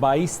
22،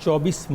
24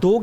2